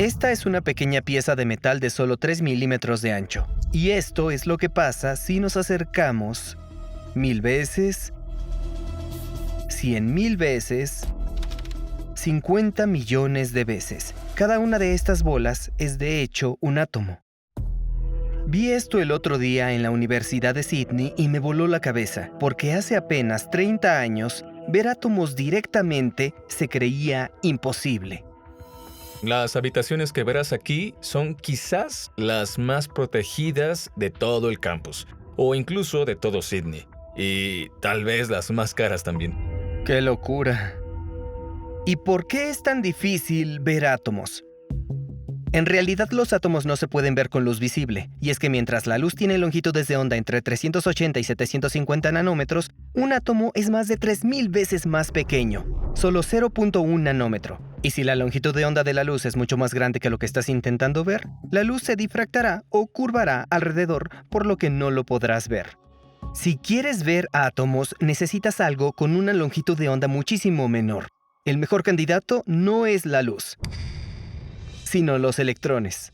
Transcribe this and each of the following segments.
Esta es una pequeña pieza de metal de solo 3 milímetros de ancho. Y esto es lo que pasa si nos acercamos 1000 veces, 100.000 veces, 50 millones de veces. Cada una de estas bolas es de hecho un átomo. Vi esto el otro día en la Universidad de Sydney y me voló la cabeza, porque hace apenas 30 años, ver átomos directamente se creía imposible. Las habitaciones que verás aquí son quizás las más protegidas de todo el campus, o incluso de todo Sydney, y tal vez las más caras también. ¡Qué locura! ¿Y por qué es tan difícil ver átomos? En realidad los átomos no se pueden ver con luz visible, y es que mientras la luz tiene longitudes de onda entre 380 y 750 nanómetros, un átomo es más de 3000 veces más pequeño, solo 0.1 nanómetro. Y si la longitud de onda de la luz es mucho más grande que lo que estás intentando ver, la luz se difractará o curvará alrededor, por lo que no lo podrás ver. Si quieres ver átomos, necesitas algo con una longitud de onda muchísimo menor. El mejor candidato no es la luz, sino los electrones.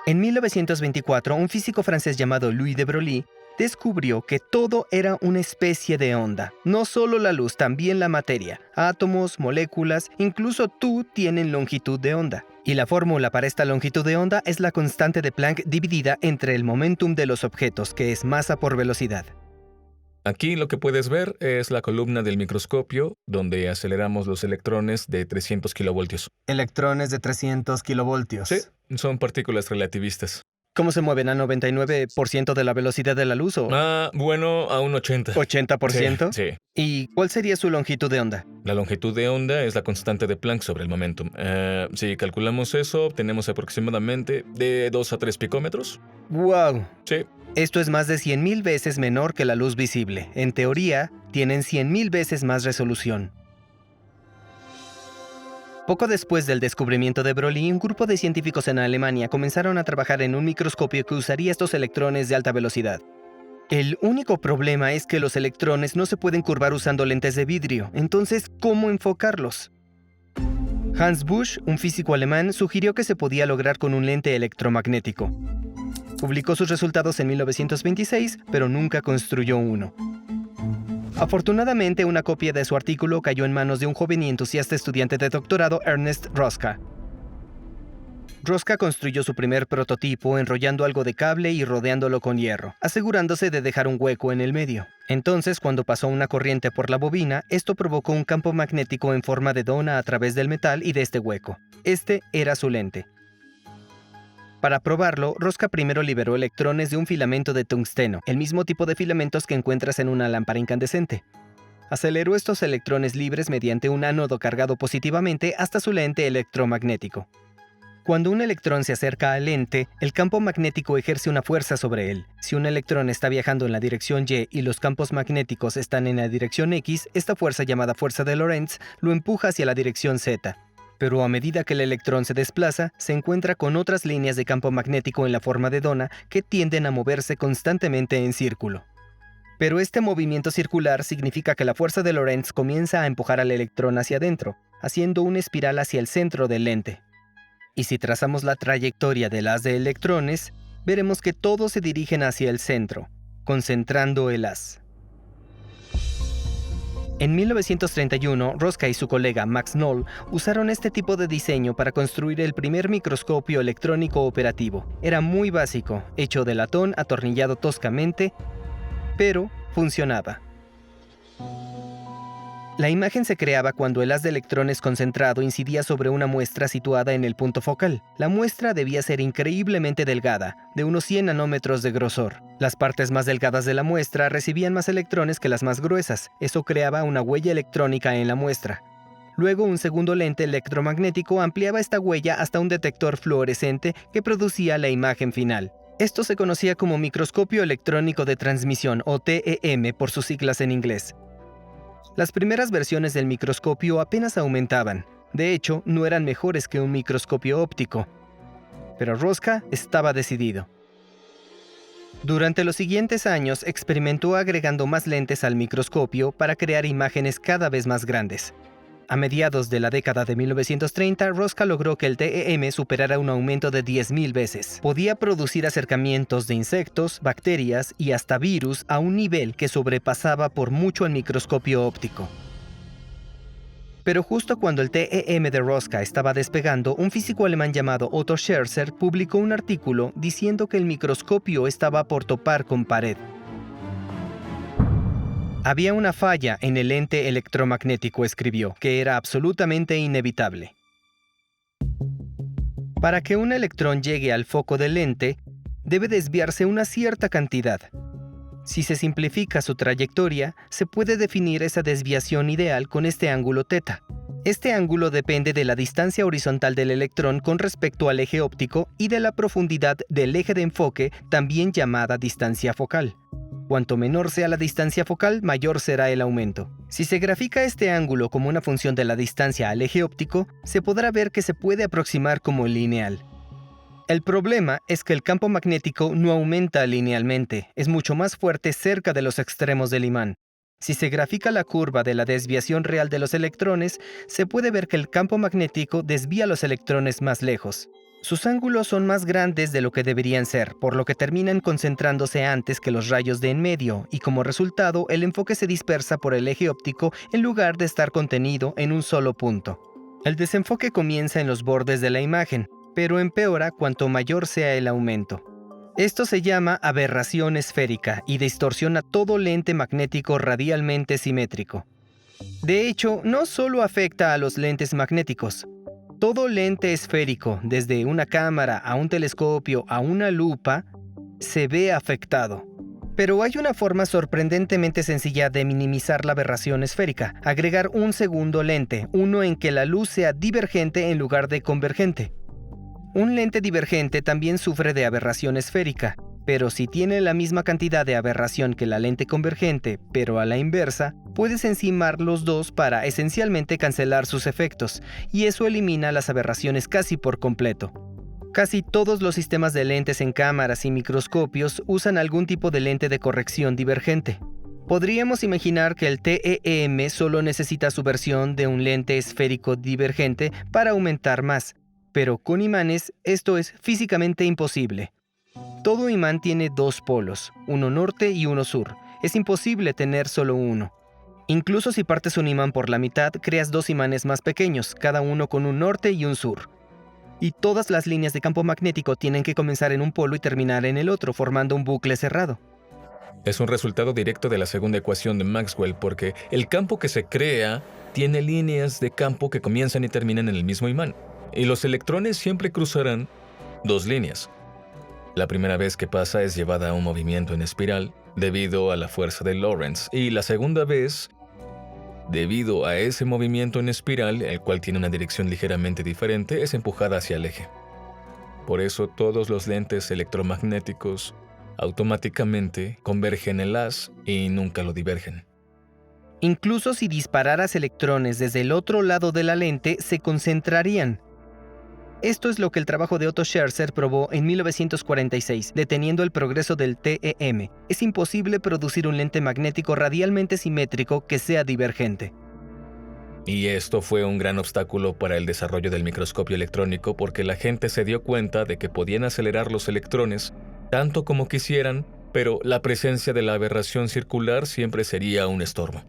En 1924, un físico francés llamado Louis de Broglie descubrió que todo era una especie de onda. No solo la luz, también la materia. Átomos, moléculas, incluso tú tienen longitud de onda. Y la fórmula para esta longitud de onda es la constante de Planck dividida entre el momentum de los objetos, que es masa por velocidad. Aquí lo que puedes ver es la columna del microscopio, donde aceleramos los electrones de 300 kilovoltios. Electrones de 300 kilovoltios. Sí, son partículas relativistas. ¿Cómo se mueven? ¿A 99% de la velocidad de la luz o Bueno, a un 80. 80%? Sí. ¿Y cuál sería su longitud de onda? La longitud de onda es la constante de Planck sobre el momentum. Si calculamos eso, obtenemos aproximadamente de 2 a 3 picómetros. ¡Wow! Sí. Esto es más de 100.000 veces menor que la luz visible. En teoría, tienen 100.000 veces más resolución. Poco después del descubrimiento de Broglie, un grupo de científicos en Alemania comenzaron a trabajar en un microscopio que usaría estos electrones de alta velocidad. El único problema es que los electrones no se pueden curvar usando lentes de vidrio. Entonces, ¿cómo enfocarlos? Hans Busch, un físico alemán, sugirió que se podía lograr con un lente electromagnético. Publicó sus resultados en 1926, pero nunca construyó uno. Afortunadamente, una copia de su artículo cayó en manos de un joven y entusiasta estudiante de doctorado, Ernest Rosca. Rosca construyó su primer prototipo enrollando algo de cable y rodeándolo con hierro, asegurándose de dejar un hueco en el medio. Entonces, cuando pasó una corriente por la bobina, esto provocó un campo magnético en forma de dona a través del metal y de este hueco. Este era su lente. Para probarlo, Rosca primero liberó electrones de un filamento de tungsteno, el mismo tipo de filamentos que encuentras en una lámpara incandescente. Aceleró estos electrones libres mediante un ánodo cargado positivamente hasta su lente electromagnético. Cuando un electrón se acerca al lente, el campo magnético ejerce una fuerza sobre él. Si un electrón está viajando en la dirección Y y los campos magnéticos están en la dirección X, esta fuerza llamada fuerza de Lorentz lo empuja hacia la dirección Z. Pero a medida que el electrón se desplaza, se encuentra con otras líneas de campo magnético en la forma de dona que tienden a moverse constantemente en círculo. Pero este movimiento circular significa que la fuerza de Lorentz comienza a empujar al electrón hacia adentro, haciendo una espiral hacia el centro del lente. Y si trazamos la trayectoria del haz de electrones, veremos que todos se dirigen hacia el centro, concentrando el haz. En 1931, Rosca y su colega Max Knoll usaron este tipo de diseño para construir el primer microscopio electrónico operativo. Era muy básico, hecho de latón atornillado toscamente, pero funcionaba. La imagen se creaba cuando el haz de electrones concentrado incidía sobre una muestra situada en el punto focal. La muestra debía ser increíblemente delgada, de unos 100 nanómetros de grosor. Las partes más delgadas de la muestra recibían más electrones que las más gruesas. Eso creaba una huella electrónica en la muestra. Luego, un segundo lente electromagnético ampliaba esta huella hasta un detector fluorescente que producía la imagen final. Esto se conocía como microscopio electrónico de transmisión, o TEM por sus siglas en inglés. Las primeras versiones del microscopio apenas aumentaban. De hecho, no eran mejores que un microscopio óptico. Pero Rosca estaba decidido. Durante los siguientes años, experimentó agregando más lentes al microscopio para crear imágenes cada vez más grandes. A mediados de la década de 1930, Rosca logró que el TEM superara un aumento de 10.000 veces. Podía producir acercamientos de insectos, bacterias y hasta virus a un nivel que sobrepasaba por mucho el microscopio óptico. Pero justo cuando el TEM de Rosca estaba despegando, un físico alemán llamado Otto Scherzer publicó un artículo diciendo que el microscopio estaba por topar con pared. Había una falla en el lente electromagnético, escribió, que era absolutamente inevitable. Para que un electrón llegue al foco del lente, debe desviarse una cierta cantidad. Si se simplifica su trayectoria, se puede definir esa desviación ideal con este ángulo θ. Este ángulo depende de la distancia horizontal del electrón con respecto al eje óptico y de la profundidad del eje de enfoque, también llamada distancia focal. Cuanto menor sea la distancia focal, mayor será el aumento. Si se grafica este ángulo como una función de la distancia al eje óptico, se podrá ver que se puede aproximar como lineal. El problema es que el campo magnético no aumenta linealmente, es mucho más fuerte cerca de los extremos del imán. Si se grafica la curva de la desviación real de los electrones, se puede ver que el campo magnético desvía los electrones más lejos. Sus ángulos son más grandes de lo que deberían ser, por lo que terminan concentrándose antes que los rayos de en medio, y como resultado, el enfoque se dispersa por el eje óptico en lugar de estar contenido en un solo punto. El desenfoque comienza en los bordes de la imagen, pero empeora cuanto mayor sea el aumento. Esto se llama aberración esférica y distorsiona todo lente magnético radialmente simétrico. De hecho, no solo afecta a los lentes magnéticos. Todo lente esférico, desde una cámara a un telescopio a una lupa, se ve afectado. Pero hay una forma sorprendentemente sencilla de minimizar la aberración esférica: agregar un segundo lente, uno en que la luz sea divergente en lugar de convergente. Un lente divergente también sufre de aberración esférica, pero si tiene la misma cantidad de aberración que la lente convergente, pero a la inversa, puedes encimar los dos para esencialmente cancelar sus efectos, y eso elimina las aberraciones casi por completo. Casi todos los sistemas de lentes en cámaras y microscopios usan algún tipo de lente de corrección divergente. Podríamos imaginar que el TEM solo necesita su versión de un lente esférico divergente para aumentar más, pero con imanes esto es físicamente imposible. Todo imán tiene dos polos, uno norte y uno sur. Es imposible tener solo uno. Incluso si partes un imán por la mitad, creas dos imanes más pequeños, cada uno con un norte y un sur. Y todas las líneas de campo magnético tienen que comenzar en un polo y terminar en el otro, formando un bucle cerrado. Es un resultado directo de la segunda ecuación de Maxwell, porque el campo que se crea tiene líneas de campo que comienzan y terminan en el mismo imán. Y los electrones siempre cruzarán dos líneas. La primera vez que pasa es llevada a un movimiento en espiral debido a la fuerza de Lorentz, y la segunda vez, debido a ese movimiento en espiral, el cual tiene una dirección ligeramente diferente, es empujada hacia el eje. Por eso todos los lentes electromagnéticos automáticamente convergen el haz y nunca lo divergen. Incluso si dispararas electrones desde el otro lado de la lente, se concentrarían. Esto es lo que el trabajo de Otto Scherzer probó en 1946, deteniendo el progreso del TEM. Es imposible producir un lente magnético radialmente simétrico que sea divergente. Y esto fue un gran obstáculo para el desarrollo del microscopio electrónico, porque la gente se dio cuenta de que podían acelerar los electrones tanto como quisieran, pero la presencia de la aberración circular siempre sería un estorbo.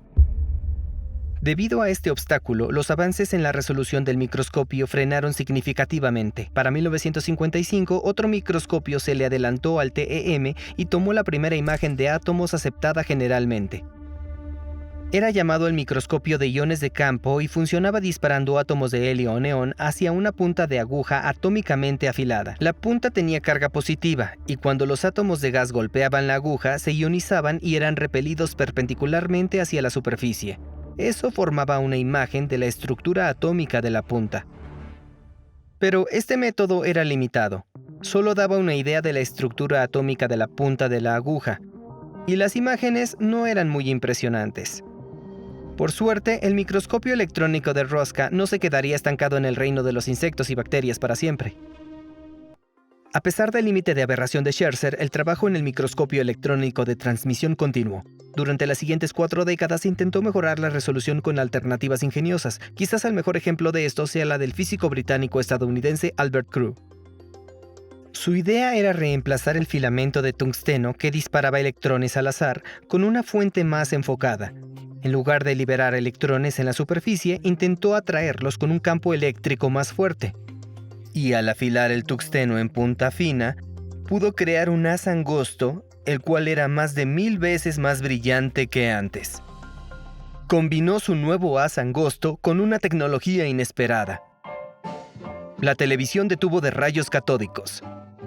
Debido a este obstáculo, los avances en la resolución del microscopio frenaron significativamente. Para 1955, otro microscopio se le adelantó al TEM y tomó la primera imagen de átomos aceptada generalmente. Era llamado el microscopio de iones de campo y funcionaba disparando átomos de helio o neón hacia una punta de aguja atómicamente afilada. La punta tenía carga positiva, y cuando los átomos de gas golpeaban la aguja, se ionizaban y eran repelidos perpendicularmente hacia la superficie. Eso formaba una imagen de la estructura atómica de la punta. Pero este método era limitado. Solo daba una idea de la estructura atómica de la punta de la aguja, y las imágenes no eran muy impresionantes. Por suerte, el microscopio electrónico de Rosca no se quedaría estancado en el reino de los insectos y bacterias para siempre. A pesar del límite de aberración de Scherzer, el trabajo en el microscopio electrónico de transmisión continuó. Durante las siguientes 4 décadas intentó mejorar la resolución con alternativas ingeniosas. Quizás el mejor ejemplo de esto sea la del físico británico-estadounidense Albert Crew. Su idea era reemplazar el filamento de tungsteno que disparaba electrones al azar con una fuente más enfocada. En lugar de liberar electrones en la superficie, intentó atraerlos con un campo eléctrico más fuerte. Y al afilar el tungsteno en punta fina, pudo crear un haz angosto, el cual era más de 1000 veces más brillante que antes. Combinó su nuevo haz angosto con una tecnología inesperada: la televisión de tubo de rayos catódicos.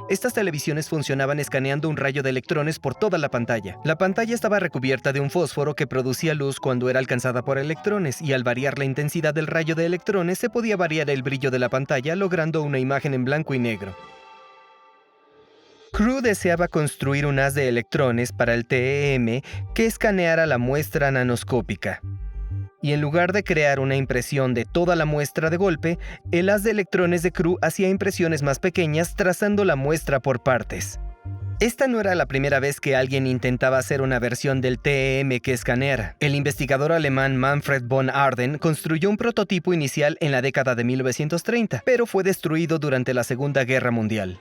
Estas televisiones funcionaban escaneando un rayo de electrones por toda la pantalla. La pantalla estaba recubierta de un fósforo que producía luz cuando era alcanzada por electrones, y al variar la intensidad del rayo de electrones se podía variar el brillo de la pantalla, logrando una imagen en blanco y negro. Crew deseaba construir un haz de electrones para el TEM que escaneara la muestra nanoscópica. Y en lugar de crear una impresión de toda la muestra de golpe, el haz de electrones de Crew hacía impresiones más pequeñas trazando la muestra por partes. Esta no era la primera vez que alguien intentaba hacer una versión del TEM que escaneara. El investigador alemán Manfred von Arden construyó un prototipo inicial en la década de 1930, pero fue destruido durante la Segunda Guerra Mundial.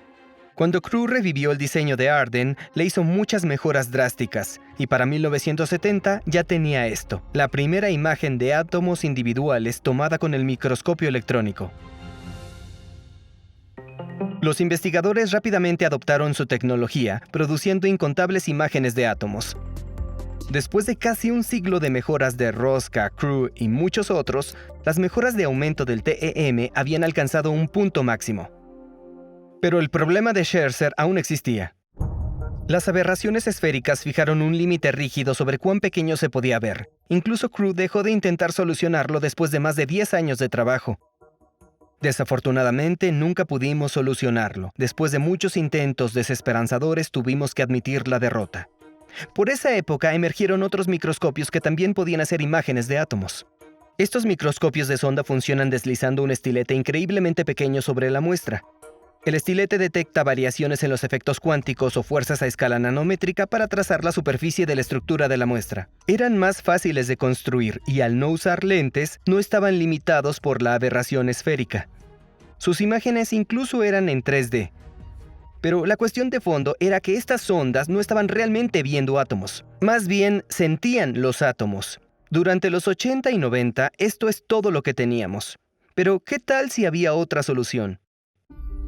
Cuando Crew revivió el diseño de Arden, le hizo muchas mejoras drásticas, y para 1970 ya tenía esto: la primera imagen de átomos individuales tomada con el microscopio electrónico. Los investigadores rápidamente adoptaron su tecnología, produciendo incontables imágenes de átomos. Después de casi un siglo de mejoras de Rosca, Crew y muchos otros, las mejoras de aumento del TEM habían alcanzado un punto máximo. Pero el problema de Scherzer aún existía. Las aberraciones esféricas fijaron un límite rígido sobre cuán pequeño se podía ver. Incluso Crew dejó de intentar solucionarlo después de más de 10 años de trabajo. Desafortunadamente, nunca pudimos solucionarlo. Después de muchos intentos desesperanzadores, tuvimos que admitir la derrota. Por esa época emergieron otros microscopios que también podían hacer imágenes de átomos. Estos microscopios de sonda funcionan deslizando un estilete increíblemente pequeño sobre la muestra. El estilete detecta variaciones en los efectos cuánticos o fuerzas a escala nanométrica para trazar la superficie de la estructura de la muestra. Eran más fáciles de construir y, al no usar lentes, no estaban limitados por la aberración esférica. Sus imágenes incluso eran en 3D. Pero la cuestión de fondo era que estas sondas no estaban realmente viendo átomos. Más bien, sentían los átomos. Durante los 80 y 90, esto es todo lo que teníamos. Pero, ¿qué tal si había otra solución?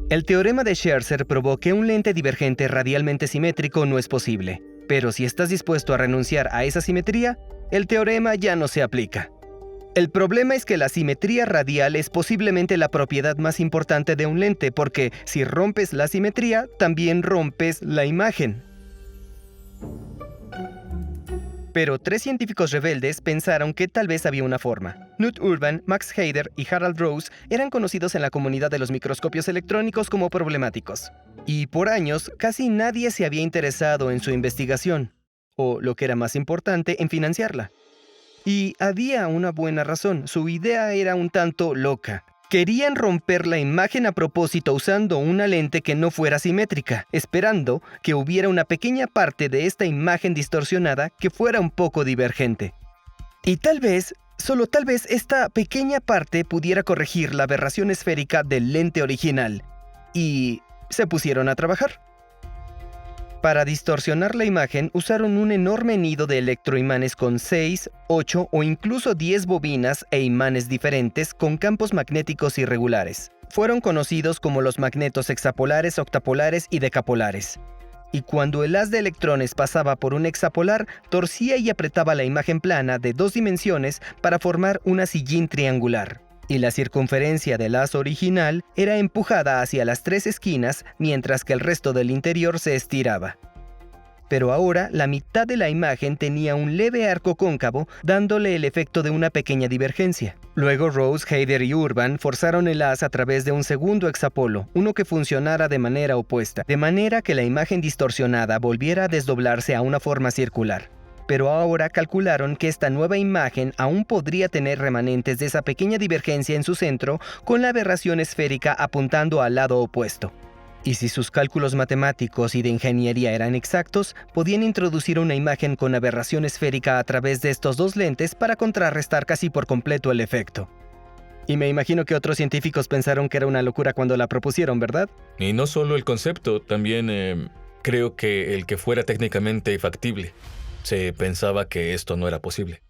El teorema de Scherzer probó que un lente divergente radialmente simétrico no es posible. Pero si estás dispuesto a renunciar a esa simetría, el teorema ya no se aplica. El problema es que la simetría radial es posiblemente la propiedad más importante de un lente, porque si rompes la simetría, también rompes la imagen. Pero 3 científicos rebeldes pensaron que tal vez había una forma. Knut Urban, Max Heider y Harald Rose eran conocidos en la comunidad de los microscopios electrónicos como problemáticos. Y por años, casi nadie se había interesado en su investigación, o, lo que era más importante, en financiarla. Y había una buena razón: su idea era un tanto loca. Querían romper la imagen a propósito usando una lente que no fuera simétrica, esperando que hubiera una pequeña parte de esta imagen distorsionada que fuera un poco divergente. Y tal vez, solo tal vez, esta pequeña parte pudiera corregir la aberración esférica del lente original. Y se pusieron a trabajar. Para distorsionar la imagen, usaron un enorme nido de electroimanes con 6, 8 o incluso 10 bobinas e imanes diferentes con campos magnéticos irregulares. Fueron conocidos como los magnetos hexapolares, octapolares y decapolares. Y cuando el haz de electrones pasaba por un hexapolar, torcía y apretaba la imagen plana de 2 dimensiones para formar una sillín triangular. Y la circunferencia del haz original era empujada hacia las 3 esquinas, mientras que el resto del interior se estiraba. Pero ahora la mitad de la imagen tenía un leve arco cóncavo, dándole el efecto de una pequeña divergencia. Luego Rose, Heider y Urban forzaron el haz a través de un segundo hexapolo, uno que funcionara de manera opuesta, de manera que la imagen distorsionada volviera a desdoblarse a una forma circular. Pero ahora calcularon que esta nueva imagen aún podría tener remanentes de esa pequeña divergencia en su centro, con la aberración esférica apuntando al lado opuesto. Y si sus cálculos matemáticos y de ingeniería eran exactos, podían introducir una imagen con aberración esférica a través de estos dos lentes para contrarrestar casi por completo el efecto. Y me imagino que otros científicos pensaron que era una locura cuando la propusieron, ¿verdad? Y no solo el concepto, también creo que el que fuera técnicamente factible. Se pensaba que esto no era posible.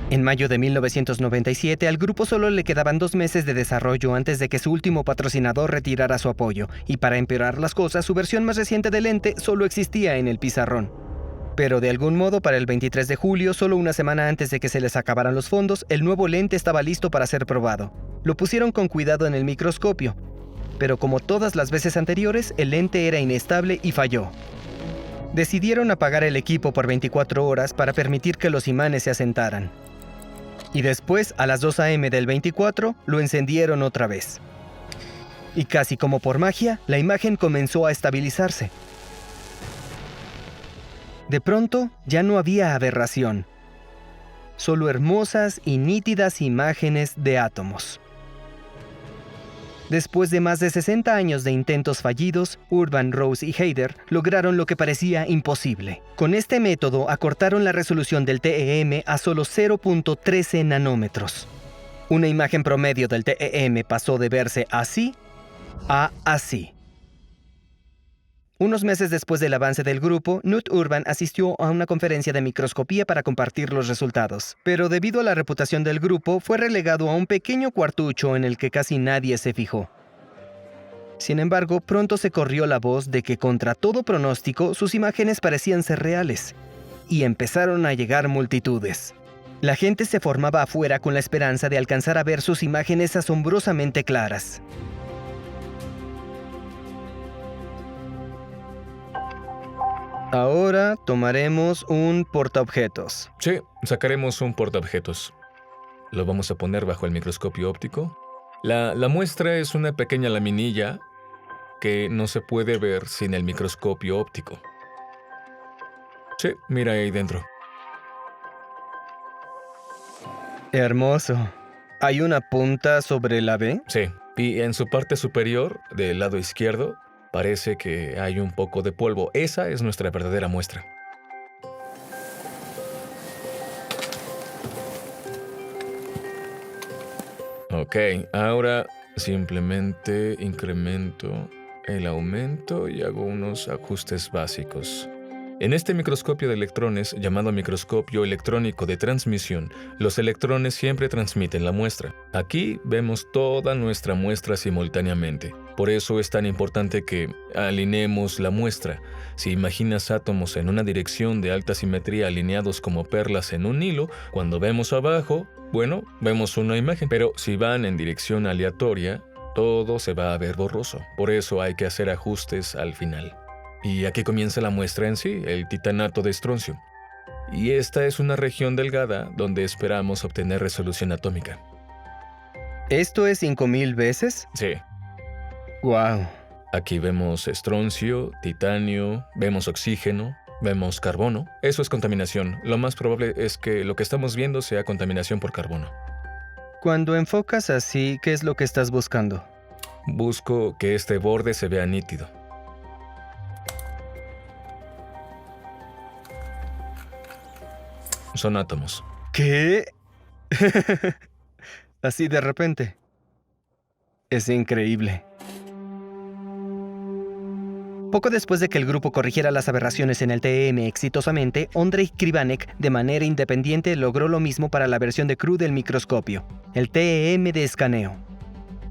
En mayo de 1997, al grupo solo le quedaban 2 meses de desarrollo antes de que su último patrocinador retirara su apoyo, y para empeorar las cosas, su versión más reciente del lente solo existía en el pizarrón. Pero de algún modo, para el 23 de julio, solo una semana antes de que se les acabaran los fondos, el nuevo lente estaba listo para ser probado. Lo pusieron con cuidado en el microscopio, pero como todas las veces anteriores, el lente era inestable y falló. Decidieron apagar el equipo por 24 horas para permitir que los imanes se asentaran. Y después, a las 2 a.m. del 24, lo encendieron otra vez. Y casi como por magia, la imagen comenzó a estabilizarse. De pronto, ya no había aberración. Solo hermosas y nítidas imágenes de átomos. Después de más de 60 años de intentos fallidos, Urban, Rose y Haider lograron lo que parecía imposible. Con este método acortaron la resolución del TEM a solo 0.13 nanómetros. Una imagen promedio del TEM pasó de verse así a así. Unos meses después del avance del grupo, Knut Urban asistió a una conferencia de microscopía para compartir los resultados. Pero debido a la reputación del grupo, fue relegado a un pequeño cuartucho en el que casi nadie se fijó. Sin embargo, pronto se corrió la voz de que contra todo pronóstico, sus imágenes parecían ser reales. Y empezaron a llegar multitudes. La gente se formaba afuera con la esperanza de alcanzar a ver sus imágenes asombrosamente claras. Ahora tomaremos un portaobjetos. Sí, sacaremos un portaobjetos. Lo vamos a poner bajo el microscopio óptico. La muestra es una pequeña laminilla que no se puede ver sin el microscopio óptico. Sí, mira ahí dentro. Hermoso. ¿Hay una punta sobre la B? Sí, y en su parte superior, del lado izquierdo, parece que hay un poco de polvo. Esa es nuestra verdadera muestra. Ok, ahora simplemente incremento el aumento y hago unos ajustes básicos. En este microscopio de electrones, llamado microscopio electrónico de transmisión, los electrones siempre transmiten la muestra. Aquí vemos toda nuestra muestra simultáneamente. Por eso es tan importante que alineemos la muestra. Si imaginas átomos en una dirección de alta simetría alineados como perlas en un hilo, cuando vemos abajo, bueno, vemos una imagen. Pero si van en dirección aleatoria, todo se va a ver borroso. Por eso hay que hacer ajustes al final. Y aquí comienza la muestra en sí, el titanato de estroncio. Y esta es una región delgada donde esperamos obtener resolución atómica. ¿Esto es 5000 veces? Sí. ¡Wow! Aquí vemos estroncio, titanio, vemos oxígeno, vemos carbono. Eso es contaminación. Lo más probable es que lo que estamos viendo sea contaminación por carbono. Cuando enfocas así, ¿qué es lo que estás buscando? Busco que este borde se vea nítido. Son átomos. ¿Qué? Así de repente. Es increíble. Poco después de que el grupo corrigiera las aberraciones en el TEM exitosamente, Ondrej Krivanek, de manera independiente, logró lo mismo para la versión de CRU del microscopio, el TEM de escaneo.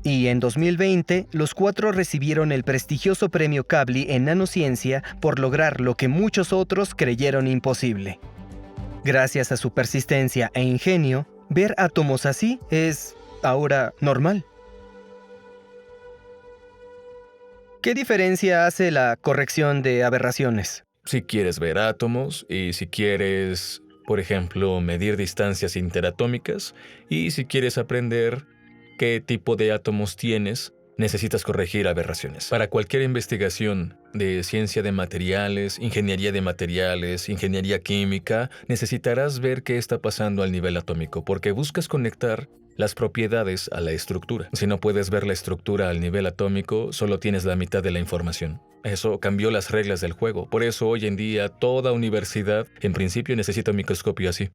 Y en 2020, los 4 recibieron el prestigioso premio Kavli en nanociencia por lograr lo que muchos otros creyeron imposible. Gracias a su persistencia e ingenio, ver átomos así es ahora normal. ¿Qué diferencia hace la corrección de aberraciones? Si quieres ver átomos y si quieres, por ejemplo, medir distancias interatómicas y si quieres aprender qué tipo de átomos tienes, necesitas corregir aberraciones. Para cualquier investigación de ciencia de materiales, ingeniería química, necesitarás ver qué está pasando al nivel atómico, porque buscas conectar las propiedades a la estructura. Si no puedes ver la estructura al nivel atómico, solo tienes la mitad de la información. Eso cambió las reglas del juego. Por eso hoy en día toda universidad en principio necesita un microscopio así.